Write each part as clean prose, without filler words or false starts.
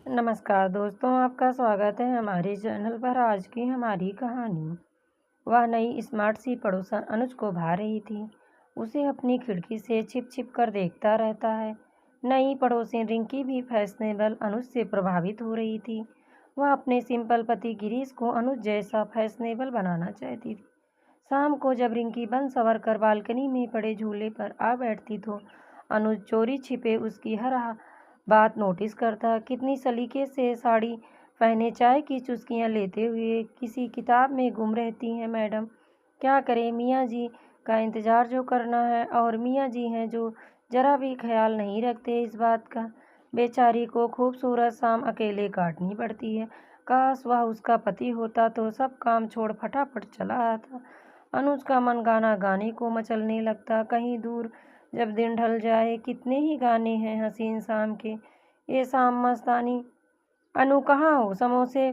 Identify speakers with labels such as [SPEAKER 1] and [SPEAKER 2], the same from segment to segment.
[SPEAKER 1] नमस्कार दोस्तों, आपका स्वागत है हमारे चैनल पर। आज की हमारी कहानी। वह नई स्मार्ट सी पड़ोसन अनुज को भा रही थी। उसे अपनी खिड़की से छिप छिप कर देखता रहता है। नई पड़ोसिन रिंकी भी फैशनेबल अनुज से प्रभावित हो रही थी। वह अपने सिंपल पति गिरीश को अनुज जैसा फैशनेबल बनाना चाहती थी। शाम को जब रिंकी बन सवर कर बालकनी में पड़े झूले पर आ बैठती तो अनुज चोरी छिपे उसकी हर बात नोटिस करता। कितनी सलीके से साड़ी पहने चाय की चुस्कियां लेते हुए किसी किताब में गुम रहती हैं मैडम। क्या करें, मियाँ जी का इंतज़ार जो करना है, और मियाँ जी हैं जो ज़रा भी ख्याल नहीं रखते इस बात का। बेचारी को खूबसूरत शाम अकेले काटनी पड़ती है। काश वह उसका पति होता तो सब काम छोड़ फटाफट चला आता। अनुज का मन गाना गाने को मचलने लगता। कहीं दूर जब दिन ढल जाए, कितने ही गाने हैं हसीन शाम के। ये शाम मस्तानी। अनु कहाँ हो, समोसे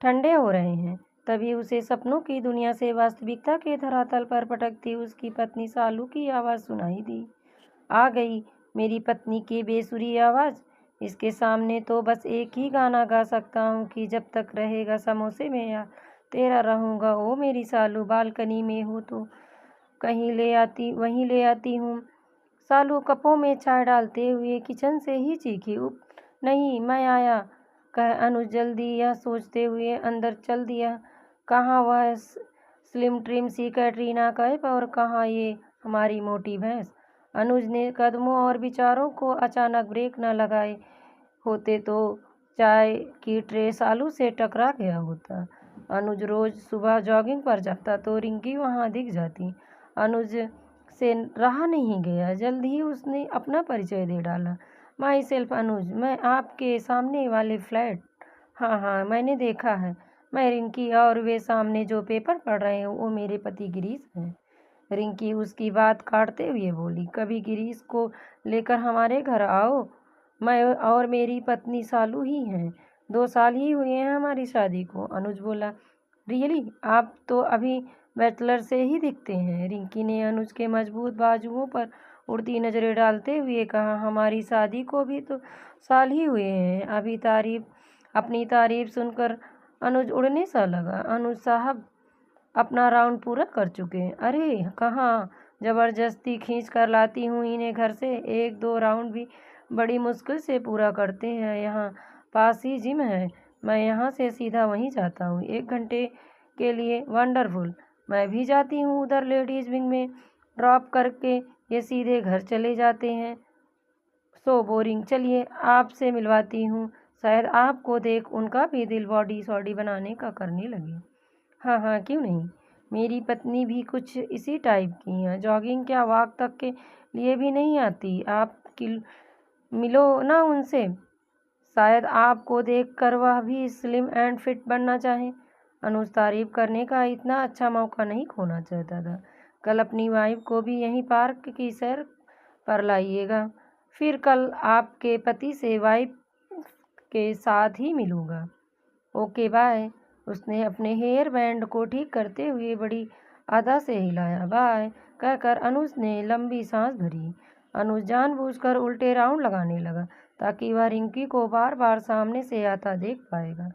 [SPEAKER 1] ठंडे हो रहे हैं। तभी उसे सपनों की दुनिया से वास्तविकता के धरातल पर पटकती उसकी पत्नी सालू की आवाज़ सुनाई दी। आ गई मेरी पत्नी की बेसुरी आवाज़। इसके सामने तो बस एक ही गाना गा सकता हूँ कि जब तक रहेगा समोसे में या तेरा रहूँगा ओ मेरी सालू। बालकनी में हो तो वहीं ले आती हूँ। सालू कपों में चाय डालते हुए किचन से ही चीखी। उप नहीं, मैं आया, कह अनुज जल्दी यह सोचते हुए अंदर चल दिया। कहाँ वह स्लिम ट्रिम सी कैटरीना कैफ और कहाँ ये हमारी मोटी भैंस। अनुज ने कदमों और विचारों को अचानक ब्रेक न लगाए होते तो चाय की ट्रे सालू से टकरा गया होता। अनुज रोज सुबह जॉगिंग पर जाता तो रिंकी वहां दिख जाती। अनुज से रहा नहीं गया। जल्द ही उसने अपना परिचय दे डाला। माई सेल्फ अनुज, मैं आपके सामने वाले फ्लैट। हाँ हाँ, मैंने देखा है। मैं रिंकी, और वे सामने जो पेपर पढ़ रहे हैं वो मेरे पति गिरीश हैं। रिंकी उसकी बात काटते हुए बोली, कभी गिरीश को लेकर हमारे घर आओ। मैं और मेरी पत्नी सालू ही हैं। 2 साल ही हुए हैं हमारी शादी को। अनुज बोला, रियली, आप तो अभी बैचलर से ही दिखते हैं। रिंकी ने अनुज के मजबूत बाजुओं पर उड़ती नजरें डालते हुए कहा, हमारी शादी को भी तो साल ही हुए हैं। अपनी तारीफ सुनकर अनुज उड़ने सा लगा। अनुज साहब अपना राउंड पूरा कर चुके हैं। अरे कहाँ, जबरदस्ती खींच कर लाती हूँ इन्हें घर से। 1-2 राउंड भी बड़ी मुश्किल से पूरा करते हैं। यहाँ पास ही जिम है, मैं यहाँ से सीधा वहीं जाता हूँ 1 घंटे के लिए। वंडरफुल, मैं भी जाती हूँ उधर लेडीज़ विंग में। ड्रॉप करके ये सीधे घर चले जाते हैं। So boring. चलिए आपसे मिलवाती हूँ, शायद आपको देख उनका भी दिल बॉडी सॉडी बनाने का करने लगे। हाँ हाँ, क्यों नहीं। मेरी पत्नी भी कुछ इसी टाइप की है। जॉगिंग क्या वॉक तक के लिए भी नहीं आती। आप मिलो ना उनसे, शायद आपको देखकर वह भी स्लिम एंड फिट बनना चाहें। अनुज तारीफ करने का इतना अच्छा मौका नहीं खोना चाहता था। कल अपनी वाइफ को भी यहीं पार्क की सैर पर लाइएगा। फिर कल आपके पति से वाइफ के साथ ही मिलूँगा। Okay bye. उसने अपने हेयर बैंड को ठीक करते हुए बड़ी अदा से हिलाया। बाय कहकर अनुज ने लंबी सांस भरी। अनुज जानबूझकर उल्टे राउंड लगाने लगा ताकि वह रिंकी को बार बार सामने से आता देख पाएगा।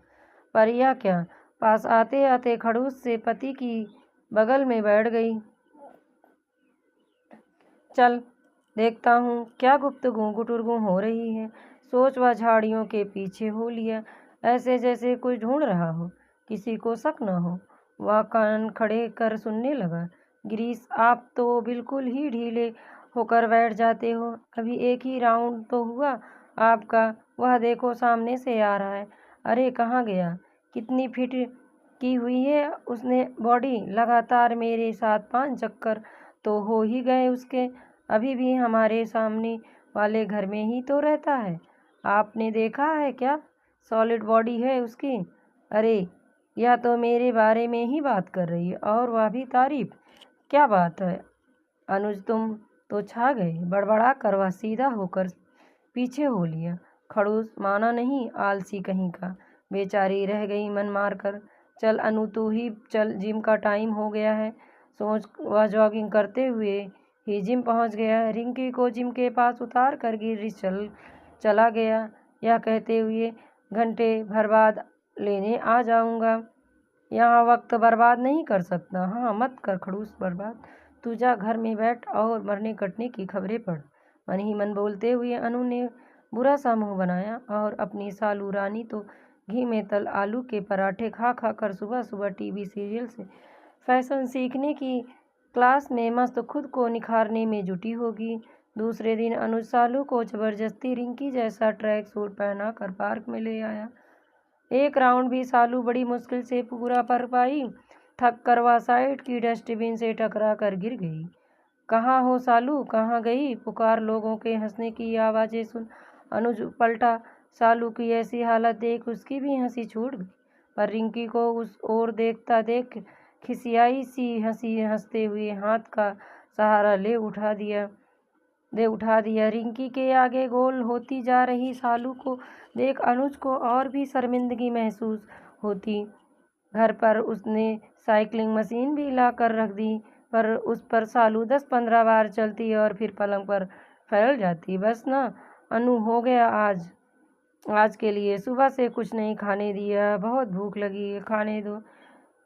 [SPEAKER 1] पर यह क्या, पास आते आते खड़ूस से पति की बगल में बैठ गई। चल देखता हूँ क्या गुफ्तगू गुटुरगू हो रही है, सोच वह झाड़ियों के पीछे हो लिया, ऐसे जैसे कोई ढूंढ रहा हो, किसी को शक न हो। वह कान खड़े कर सुनने लगा। गिरीश, आप तो बिल्कुल ही ढीले होकर बैठ जाते हो। अभी एक ही राउंड तो हुआ आपका। वह देखो सामने से आ रहा है। अरे कहाँ गया। कितनी फिट की हुई है उसने बॉडी। लगातार मेरे साथ 5 चक्कर तो हो ही गए उसके। अभी भी हमारे सामने वाले घर में ही तो रहता है। आपने देखा है क्या, सॉलिड बॉडी है उसकी। अरे यह तो मेरे बारे में ही बात कर रही है, और वह भी तारीफ। क्या बात है अनुज, तुम तो छा गए। बड़बड़ा कर वह सीधा होकर पीछे हो लिया। खड़ूस माना नहीं, आलसी कहीं का। बेचारी रह गई मन मार कर। चल अनु, तू ही चल, जिम का टाइम हो गया है। सोच वह जॉगिंग करते हुए ही जिम पहुंच गया। रिंकी को जिम के पास उतार कर गिरीश चला गया, यह कहते हुए, घंटे भर बाद लेने आ जाऊंगा। यहाँ वक्त बर्बाद नहीं कर सकता। हाँ, मत कर खड़ूस बर्बाद। तू जा घर में बैठ और मरने कटने की खबरें पढ़। मन ही मन बोलते हुए अनु ने बुरा सा मुंह बनाया और अपनी सालू रानी तो घी में तल आलू के पराठे खा खा कर सुबह सुबह टीवी सीरियल से फैशन सीखने की क्लास में मस्त खुद को निखारने में जुटी होगी। दूसरे दिन अनुज सालू को जबरदस्ती रिंकी जैसा ट्रैक सूट पहना कर पार्क में ले आया। एक राउंड भी सालू बड़ी मुश्किल से पूरा कर पाई। थक कर वह साइड की डस्टबिन से टकरा कर गिर गई। कहाँ हो सालू, कहाँ गई? पुकार लोगों के हंसने की आवाज़ें सुन अनुज पलटा। सालू की ऐसी हालत देख उसकी भी हंसी छूट गई, पर रिंकी को उस ओर देखता देख खिसियाई सी हंसी हंसते हुए हाथ का सहारा दे उठा दिया। रिंकी के आगे गोल होती जा रही सालू को देख अनुज को और भी शर्मिंदगी महसूस होती। घर पर उसने साइकिलिंग मशीन भी ला कर रख दी, पर उस पर सालू 10-15 बार चलती और फिर पलंग पर फैल जाती। बस ना अनु, हो गया आज के लिए। सुबह से कुछ नहीं खाने दिया, बहुत भूख लगी है, खाने दो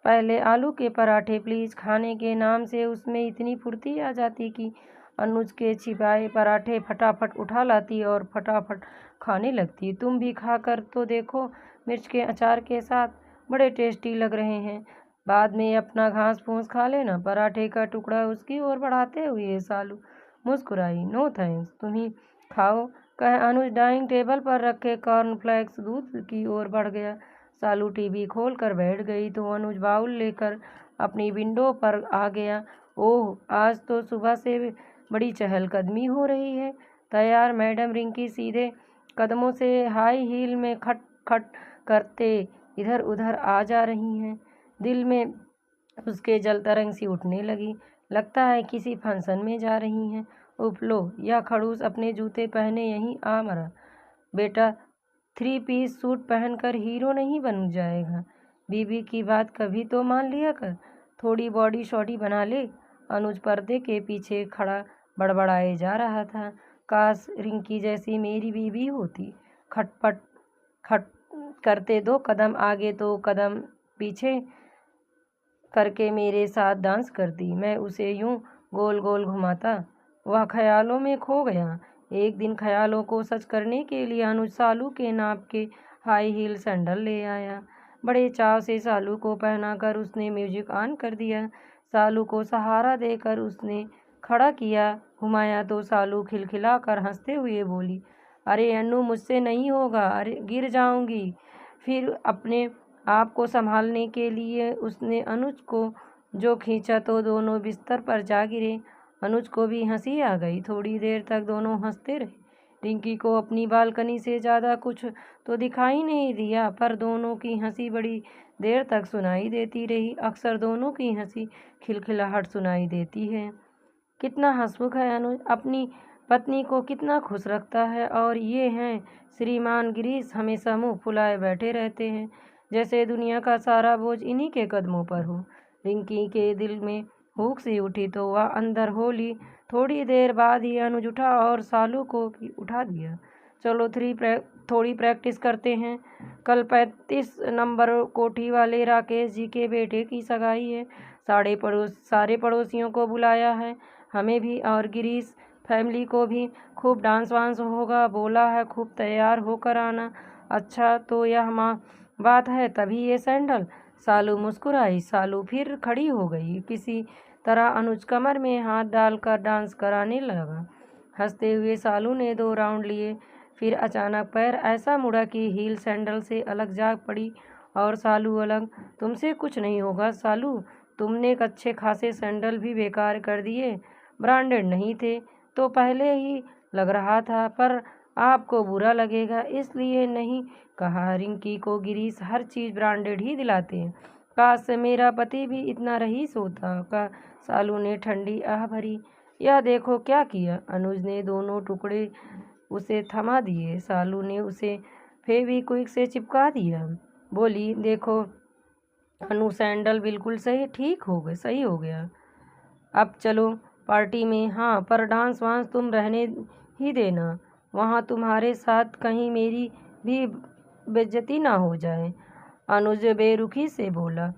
[SPEAKER 1] पहले आलू के पराठे प्लीज़। खाने के नाम से उसमें इतनी फुर्ती आ जाती कि अनुज के छिपाए पराठे फटाफट उठा लाती और फटाफट खाने लगती। तुम भी खा कर तो देखो, मिर्च के अचार के साथ बड़े टेस्टी लग रहे हैं। बाद में अपना घास फूस खा लेना। पराठे का टुकड़ा उसकी ओर बढ़ाते हुए सालू मुस्कुराई। नो थैंक्स, तुम ही खाओ, कह अनुज डाइनिंग टेबल पर रखे कॉर्नफ्लेक्स दूध की ओर बढ़ गया। सालू टीवी खोल कर बैठ गई तो अनुज बाउल लेकर अपनी विंडो पर आ गया। ओह, आज तो सुबह से बड़ी चहलकदमी हो रही है। तैयार मैडम रिंकी सीधे कदमों से हाई हील में खट खट करते इधर उधर आ जा रही हैं। दिल में उसके जल तरंग सी उठने लगी। लगता है किसी फंक्शन में जा रही हैं। उफ लो, यह खड़ूस अपने जूते पहने यहीं आ मरा। बेटा 3 पीस सूट पहनकर हीरो नहीं बन जाएगा। बीबी की बात कभी तो मान लिया कर, थोड़ी बॉडी शॉडी बना ले। अनुज पर्दे के पीछे खड़ा बड़बड़ाए जा रहा था। काश रिंकी जैसी मेरी बीबी होती। खटपट खट करते 2 कदम आगे 2 कदम पीछे करके मेरे साथ डांस करती। मैं उसे यूं गोल गोल घुमाता। वह ख्यालों में खो गया। एक दिन ख्यालों को सच करने के लिए अनुज सालू के नाप के हाई हील सैंडल ले आया। बड़े चाव से सालू को पहनाकर उसने म्यूजिक ऑन कर दिया। सालू को सहारा देकर उसने खड़ा किया। घुमाया तो सालू खिलखिलाकर हंसते हुए बोली, अरे अन्नू, मुझसे नहीं होगा, अरे गिर जाऊंगी। फिर अपने आप को संभालने के लिए उसने अनुज को जो खींचा तो दोनों बिस्तर पर जा गिरे। अनुज को भी हंसी आ गई। थोड़ी देर तक दोनों हंसते रहे। रिंकी को अपनी बालकनी से ज़्यादा कुछ तो दिखाई नहीं दिया, पर दोनों की हंसी बड़ी देर तक सुनाई देती रही। अक्सर दोनों की हंसी खिलखिलाहट सुनाई देती है। कितना हंसमुख है अनुज, अपनी पत्नी को कितना खुश रखता है। और ये हैं श्रीमान गिरीश, हमेशा मुंह फुलाए बैठे रहते हैं, जैसे दुनिया का सारा बोझ इन्हीं के कदमों पर हो। रिंकी के दिल में भूख सी उठी तो वह अंदर हो ली। थोड़ी देर बाद ही अनुज उठा और सालू को भी उठा दिया। चलो थोड़ी प्रैक्टिस करते हैं। कल 35 नंबर कोठी वाले राकेश जी के बेटे की सगाई है। सारे पड़ोसियों को बुलाया है, हमें भी और गिरीश फैमिली को भी। खूब डांस वांस होगा, बोला है खूब तैयार होकर आना। अच्छा तो यह बात है, तभी ये सैंडल। सालू मुस्कुराई। सालू फिर खड़ी हो गई। किसी तरह अनुज कमर में हाथ डालकर डांस कराने लगा। हंसते हुए सालू ने 2 राउंड लिए। फिर अचानक पैर ऐसा मुड़ा कि हील सैंडल से अलग जा पड़ी और सालू अलग। तुमसे कुछ नहीं होगा सालू, तुमने अच्छे खासे सैंडल भी बेकार कर दिए। ब्रांडेड नहीं थे तो पहले ही लग रहा था, पर आपको बुरा लगेगा इसलिए नहीं कहा। रिंकी को गिरीश हर चीज़ ब्रांडेड ही दिलाते हैं। काश मेरा पति भी इतना रईस होता का। सालू ने ठंडी आह भरी। यह देखो क्या किया। अनुज ने दोनों टुकड़े उसे थमा दिए। सालू ने उसे फेविक्विक से चिपका दिया। बोली, देखो अनु, सैंडल बिल्कुल सही हो गया। अब चलो पार्टी में। हाँ, पर डांस वांस तुम रहने ही देना। वहाँ तुम्हारे साथ कहीं मेरी भी बेइज्जती ना हो जाए। अनुज बेरुखी से बोला।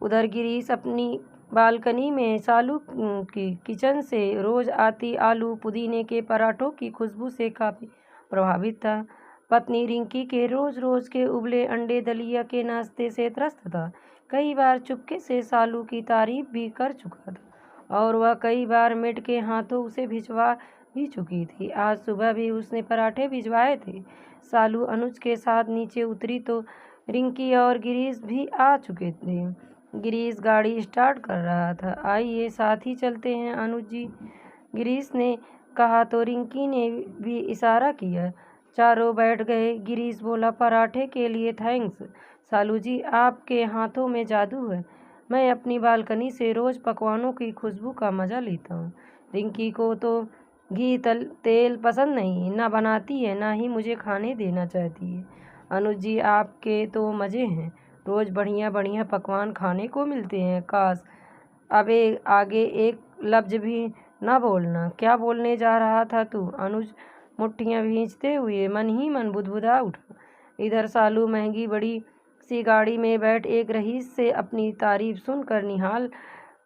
[SPEAKER 1] उधर गिरीश अपनी बालकनी में सालू की किचन से रोज आती आलू पुदीने के पराठों की खुशबू से काफी प्रभावित था। पत्नी रिंकी के रोज रोज के उबले अंडे दलिया के नाश्ते से त्रस्त था। कई बार चुपके से सालू की तारीफ भी कर चुका था और वह कई बार मिट के हाथों उसे भिजवा भी चुकी थी। आज सुबह भी उसने पराठे भिजवाए थे। सालू अनुज के साथ नीचे उतरी तो रिंकी और गिरीश भी आ चुके थे। गिरीश गाड़ी स्टार्ट कर रहा था। आइए साथ ही चलते हैं अनुज जी, गिरीश ने कहा तो रिंकी ने भी इशारा किया। चारों बैठ गए। गिरीश बोला, पराठे के लिए थैंक्स सालू जी, आपके हाथों में जादू है। मैं अपनी बालकनी से रोज पकवानों की खुशबू का मजा लेता हूँ। रिंकी को तो घी तेल पसंद नहीं, ना बनाती है ना ही मुझे खाने देना चाहती है। अनुज जी आपके तो मज़े हैं, रोज बढ़िया बढ़िया पकवान खाने को मिलते हैं। काश अबे आगे एक लफ्ज भी ना बोलना। क्या बोलने जा रहा था तू? अनुज मुट्ठियां भींचते हुए मन ही मन बुदबुदा उठा। इधर सालू महंगी बड़ी सी गाड़ी में बैठ एक रईस से अपनी तारीफ सुनकर निहाल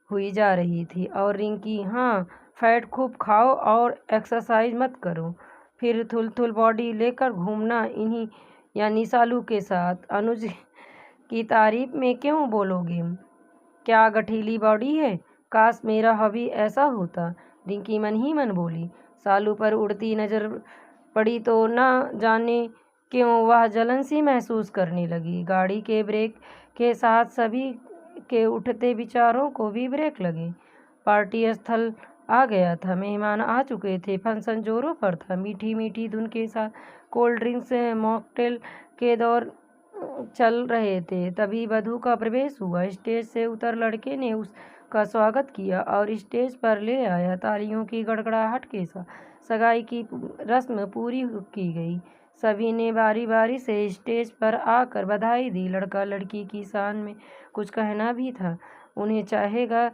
[SPEAKER 1] हुई जा रही थी। और रिंकी, हाँ फैट खूब खाओ और एक्सरसाइज मत करो, फिर थुल बॉडी लेकर घूमना इन्हीं यानी सालू के साथ। अनुज की तारीफ में क्यों बोलोगे? क्या गठीली बॉडी है? काश मेरा हॉबी ऐसा होता, रिंकी मन ही मन बोली। सालू पर उड़ती नजर पड़ी तो ना जाने क्यों वह जलन सी महसूस करने लगी। गाड़ी के ब्रेक के साथ सभी के उठते विचारों को भी ब्रेक लगे। पार्टी स्थल आ गया था, मेहमान आ चुके थे, फंक्शन जोरों पर था। मीठी मीठी धुन के साथ कोल्ड ड्रिंक्स मॉकटेल के दौर चल रहे थे। तभी वधू का प्रवेश हुआ। स्टेज से उतर लड़के ने उसका स्वागत किया और स्टेज पर ले आया। तालियों की गड़गड़ाहट के साथ सगाई की रस्म पूरी की गई। सभी ने बारी बारी से स्टेज पर आकर बधाई दी। लड़का लड़की की शान में कुछ कहना भी था, उन्हें चाहेगा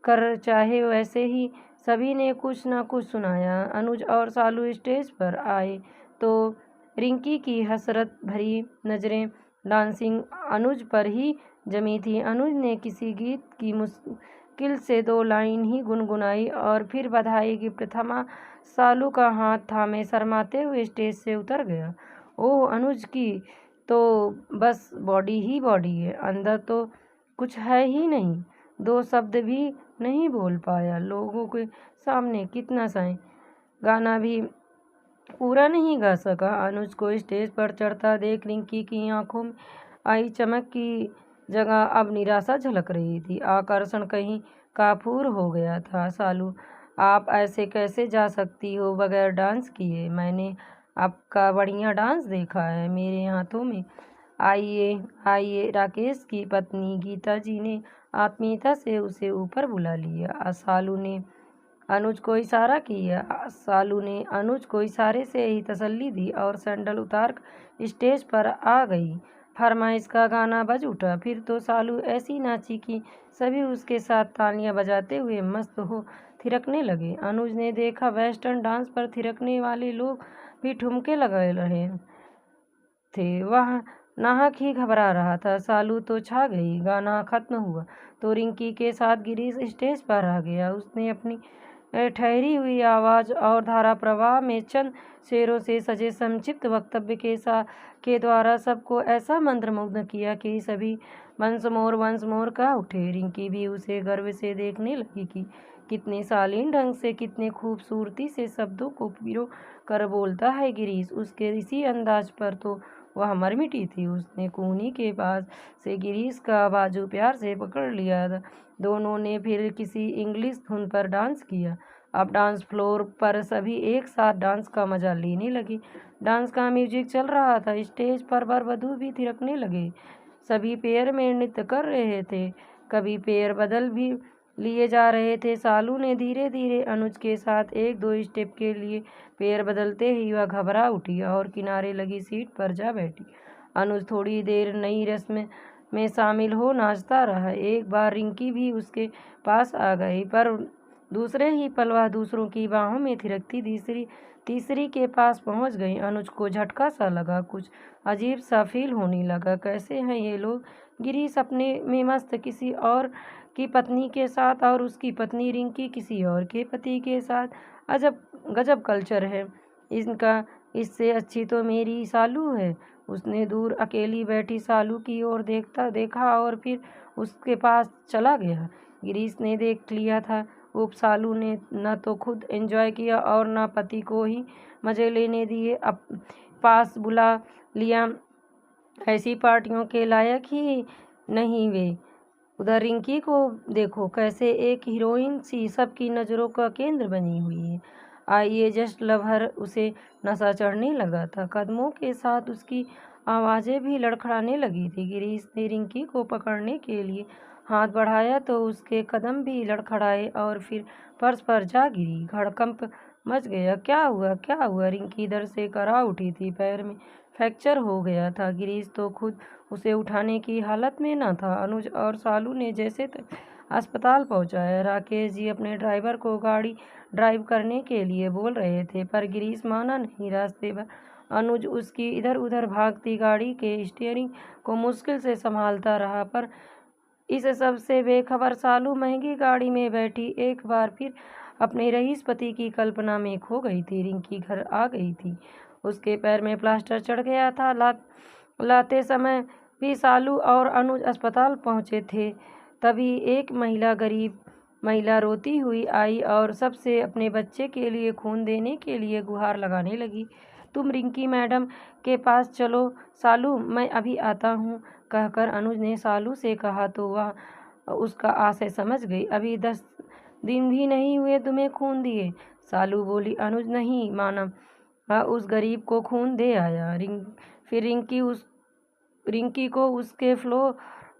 [SPEAKER 1] कर चाहे वैसे ही सभी ने कुछ न कुछ सुनाया। अनुज और सालू स्टेज पर आए तो रिंकी की हसरत भरी नज़रें डांसिंग अनुज पर ही जमी थी। अनुज ने किसी गीत की मुश्किल से 2 लाइन ही गुनगुनाई और फिर बधाई गिफ्ट थमा। सालू का हाथ थामे शर्माते हुए स्टेज से उतर गया। ओह, अनुज की तो बस बॉडी ही बॉडी है, अंदर तो कुछ है ही नहीं। 2 शब्द भी नहीं बोल पाया। लोगों के सामने कितना सही गाना भी पूरा नहीं गा सका। अनुज को स्टेज पर चढ़ता देख रिंकी की आंखों में आई चमक की जगह अब निराशा झलक रही थी। आकर्षण कहीं काफूर हो गया था। सालू, आप ऐसे कैसे जा सकती हो बगैर डांस किए? मैंने आपका बढ़िया डांस देखा है मेरे हाथों में। आइए आइए। राकेश की पत्नी गीता जी ने आत्मीयता से उसे ऊपर बुला लिया। सालू ने अनुज को इशारा किया। सालू ने अनुज को इशारे से ही तसल्ली दी और सैंडल उतार स्टेज पर आ गई। फरमाइश का गाना बज उठा। फिर तो सालू ऐसी नाची कि सभी उसके साथ तालियां बजाते हुए मस्त हो थिरकने लगे। अनुज ने देखा वेस्टर्न डांस पर थिरकने वाले लोग भी ठुमके लगा रहे थे। वह नाहक ही घबरा रहा था। सालू तो छा गई। गाना खत्म हुआ तो रिंकी के साथ गिरीश स्टेज पर आ गया। उसने अपनी ठहरी हुई आवाज़ और धारा प्रवाह में चंद शेरों से सजे संक्षिप्त वक्तव्य के द्वारा सबको ऐसा मंत्रमुग्ध किया कि सभी वंस मोर कह उठे। रिंकी भी उसे गर्व से देखने लगी कि कितने शालीन ढंग से, कितने खूबसूरती से शब्दों को पिरो कर बोलता है गिरीश। उसके इसी अंदाज पर तो वह मर मिटी थी। उसने कूहनी के पास से गिरीश का बाजू प्यार से पकड़ लिया। दोनों ने फिर किसी इंग्लिश धुन पर डांस किया। अब डांस फ्लोर पर सभी एक साथ डांस का मजा लेने लगे। डांस का म्यूजिक चल रहा था। स्टेज पर वर वधू भी थिरकने लगे। सभी पेयर में नृत्य कर रहे थे, कभी पेयर बदल भी लिए जा रहे थे। सालू ने धीरे धीरे अनुज के साथ 1-2 स्टेप के लिए पैर बदलते ही वह घबरा उठी और किनारे लगी सीट पर जा बैठी। अनुज थोड़ी देर नई रस्म में शामिल हो नाचता रहा। एक बार रिंकी भी उसके पास आ गई, पर दूसरे ही पल वह दूसरों की बाहों में थिरकती तीसरी के पास पहुंच गई। अनुज को झटका सा लगा, कुछ अजीब सा फील होने लगा। कैसे हैं ये लोग? गिरीश अपने में मस्त, किसी और की पत्नी के साथ, और उसकी पत्नी रिंकी किसी और के पति के साथ। अजब गजब कल्चर है इनका। इससे अच्छी तो मेरी सालू है। उसने दूर अकेली बैठी सालू की ओर देखा और फिर उसके पास चला गया। गिरीश ने देख लिया था। उप सालू ने न तो खुद एंजॉय किया और न पति को ही मज़े लेने दिए। अब पास बुला लिया। ऐसी पार्टियों के लायक ही नहीं वे। उधर रिंकी को देखो, कैसे एक हीरोइन सी सबकी नज़रों का केंद्र बनी हुई है। आइए जस्ट लव हर। उसे नशा चढ़ने लगा था। कदमों के साथ उसकी आवाज़ें भी लड़खड़ाने लगी थी। गिरीश ने रिंकी को पकड़ने के लिए हाथ बढ़ाया तो उसके कदम भी लड़खड़ाए और फिर फर्श पर जा गिरी। धड़कंप मच गया। क्या हुआ, क्या हुआ? रिंकी इधर से करा उठी थी। पैर में फ्रैक्चर हो गया था। गिरीश तो खुद उसे उठाने की हालत में न था। अनुज और सालू ने जैसे अस्पताल पहुंचाया। राकेश जी अपने ड्राइवर को गाड़ी ड्राइव करने के लिए बोल रहे थे, पर गिरीश माना नहीं। रास्ते भर अनुज उसकी इधर उधर भागती गाड़ी के स्टीयरिंग को मुश्किल से संभालता रहा, पर इस सब से बेखबर सालू महंगी गाड़ी में बैठी एक बार फिर अपने रईस पति की कल्पना में खो गई थी। रिंकी घर आ गई थी। उसके पैर में प्लास्टर चढ़ गया था। लाते समय भी सालू और अनुज अस्पताल पहुंचे थे। तभी एक गरीब महिला रोती हुई आई और सबसे अपने बच्चे के लिए खून देने के लिए गुहार लगाने लगी। तुम रिंकी मैडम के पास चलो सालू, मैं अभी आता हूँ, कहकर अनुज ने सालू से कहा तो वह उसका आशय समझ गई। अभी 10 दिन भी नहीं हुए तुम्हें खून दिए, सालू बोली। अनुज नहीं माना। उस गरीब को खून दे आया। फिर रिंकी को उसके फ्लोर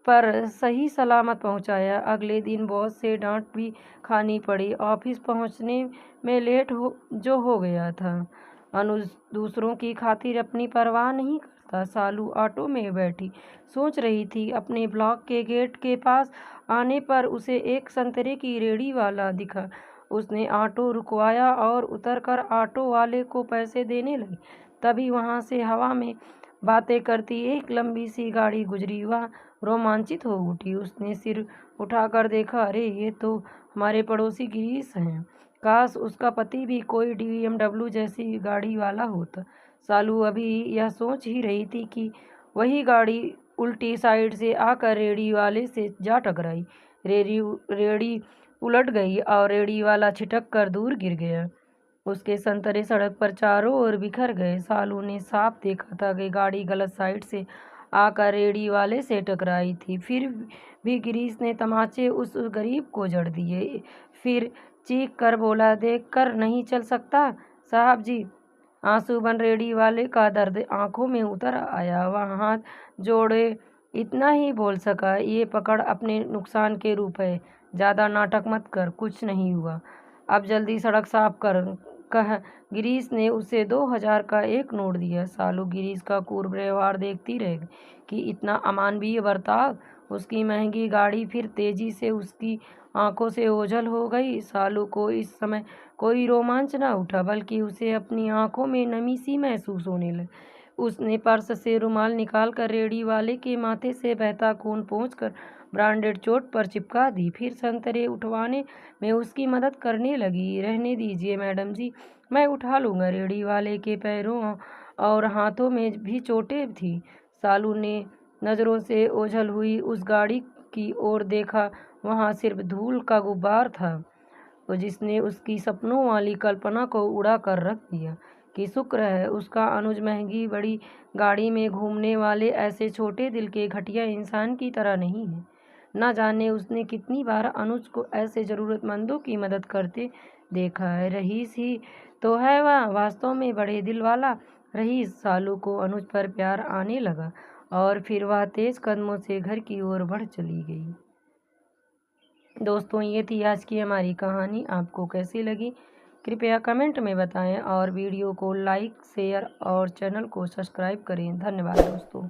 [SPEAKER 1] पर सही सलामत पहुंचाया। अगले दिन बॉस से डांट भी खानी पड़ी। ऑफिस पहुंचने में लेट हो गया था। अनुज दूसरों की खातिर अपनी परवाह नहीं करता। सालू ऑटो में बैठी सोच रही थी। अपने ब्लॉक के गेट के पास आने पर उसे एक संतरे की रेहड़ी वाला दिखा। उसने ऑटो रुकवाया और उतरकर ऑटो वाले को पैसे देने लगी। तभी वहां से हवा में बातें करती एक लंबी सी गाड़ी गुजरी। वह रोमांचित हो उठी। उसने सिर उठाकर देखा, अरे ये तो हमारे पड़ोसी गिरीश हैं। काश उसका पति भी कोई BMW जैसी गाड़ी वाला होता। सालू अभी यह सोच ही रही थी कि वही गाड़ी उल्टी साइड से आकर रेहड़ी वाले से जा टकराई। रेहड़ी उलट गई और रेहड़ी वाला छिटक कर दूर गिर गया। उसके संतरे सड़क पर चारों ओर बिखर गए। सालू ने साफ देखा था कि गाड़ी गलत साइड से आकर रेहड़ी वाले से टकराई थी। फिर भी गिरीश ने तमाचे उस गरीब को जड़ दिए। फिर चीख कर बोला, देख कर नहीं चल सकता साहब जी। आंसू बन रेहड़ी वाले का दर्द आंखों में उतर आया। वह हाथ जोड़े इतना ही बोल सका, ये पकड़ अपने नुकसान के रुपए, ज़्यादा नाटक मत कर, कुछ नहीं हुआ, अब जल्दी सड़क साफ कर, कह गिरीश ने उसे 2000 का एक नोट दिया। सालू गिरीश का क्रूर व्यवहार देखती रह गई कि इतना अमानवीय बर्ताव। उसकी महंगी गाड़ी फिर तेजी से उसकी आंखों से ओझल हो गई। सालू को इस समय कोई रोमांच न उठा, बल्कि उसे अपनी आंखों में नमी सी महसूस होने लगी। उसने पर्स से रुमाल निकालकर रेहड़ी वाले के माथे से बहता खून पोंछकर ब्रांडेड चोट पर चिपका दी। फिर संतरे उठवाने में उसकी मदद करने लगी। रहने दीजिए मैडम जी, मैं उठा लूँगा। रेहड़ी वाले के पैरों और हाथों में भी चोटें थी। सालू ने नज़रों से ओझल हुई उस गाड़ी की ओर देखा। वहाँ सिर्फ धूल का गुब्बार था जिसने उसकी सपनों वाली कल्पना को उड़ा कर रख दिया। कि शुक्र है उसका अनुज महंगी बड़ी गाड़ी में घूमने वाले ऐसे छोटे दिल के घटिया इंसान की तरह नहीं है। न जाने उसने कितनी बार अनुज को ऐसे ज़रूरतमंदों की मदद करते देखा है। रईस ही तो है वह, वास्तव में बड़े दिल वाला रईस। सालू को अनुज पर प्यार आने लगा और फिर वह तेज कदमों से घर की ओर बढ़ चली गई। दोस्तों, ये थी आज की हमारी कहानी। आपको कैसी लगी कृपया कमेंट में बताएं और वीडियो को लाइक, शेयर और चैनल को सब्सक्राइब करें। धन्यवाद दोस्तों।